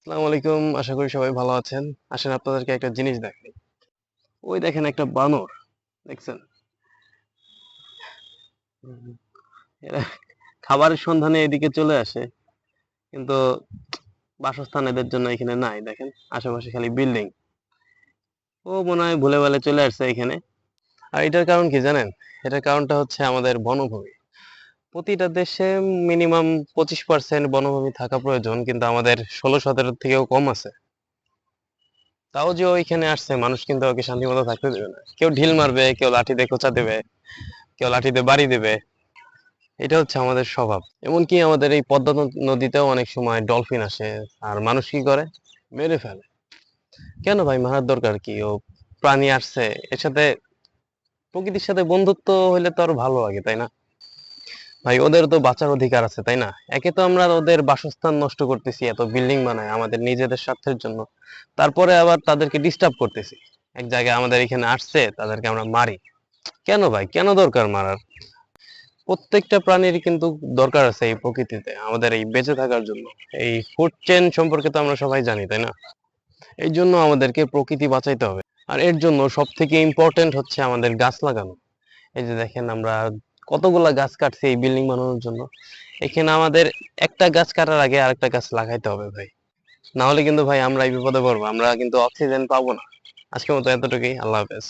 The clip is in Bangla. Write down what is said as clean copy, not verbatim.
আসসালামু আলাইকুম। আশা করি সবাই ভালো আছেন। আসেন আপনাদেরকে একটা জিনিস দেখাই। ওই দেখেন একটা বানর। দেখছেন? হুম, এরা খাবারের সন্ধানে এদিকে চলে আসে। কিন্তু বাসস্থান এদের জন্য এখানে নাই। দেখেন আশেপাশে খালি বিল্ডিং। ও মনে হয় ভুলে ভালে চলে আসছে এখানে। আর এটার কারণ কি জানেন? এটার কারণটা হচ্ছে আমাদের বনভূমি। প্রতিটা দেশে মিনিমাম 25% বনভূমি থাকা প্রয়োজন। কিন্তু আমাদের 16-17 থেকেও কম আছে। তাও যে ও এখানে আসছে মানুষ কিন্তু ওকে শান্তিমতো থাকতে দেবে না। কেউ ঢিল মারবে, কেউ লাঠি দিয়ে খোঁচা দেবে, কেউ লাঠিতে বাড়ি দেবে। এটা হচ্ছে আমাদের স্বভাব। এমনকি আমাদের এই পদ্মা নদীতেও অনেক সময় ডলফিন আসে। আর মানুষ কি করে? মেরে ফেলে। কেন ভাই মারার দরকার কি? ও প্রাণী আসছে, এর সাথে প্রকৃতির সাথে বন্ধুত্ব হইলে তো আরো ভালো লাগে, তাই না? ভাই ওদের তো বাঁচার অধিকার আছে, তাই না? একে তো আমরা ওদের বাসস্থান নষ্ট করতেছি, এত বিল্ডিং বানায় আমাদের নিজেদের স্বার্থের জন্য। তারপরে আবার তাদেরকে ডিস্টার্ব করতেছি। এক জায়গায় আমাদের এখানে আসছে, তাদেরকে আমরা মারি। কেন ভাই? কেন দরকার মারার? প্রত্যেকটা প্রাণীর কিন্তু দরকার আছে এই প্রকৃতিতে আমাদের এই বেঁচে থাকার জন্য। এই ফুড চেইন সম্পর্কে তো আমরা সবাই জানি, তাই না? এই জন্য আমাদেরকে প্রকৃতি বাঁচাইতে হবে। আর এর জন্য সব থেকে ইম্পর্টেন্ট হচ্ছে আমাদের গাছ লাগানো। এই যে দেখেন আমরা কতগুলা গাছ কাটছি এই বিল্ডিং বানানোর জন্য। এখানে আমাদের একটা গাছ কাটার আগে আরেকটা গাছ লাগাইতে হবে ভাই। না হলে কিন্তু ভাই আমরা এই বিপদে পড়বো, আমরা কিন্তু অক্সিজেন পাবো না। আজকের মতো এতটুকুই, আল্লাহ হাফেজ।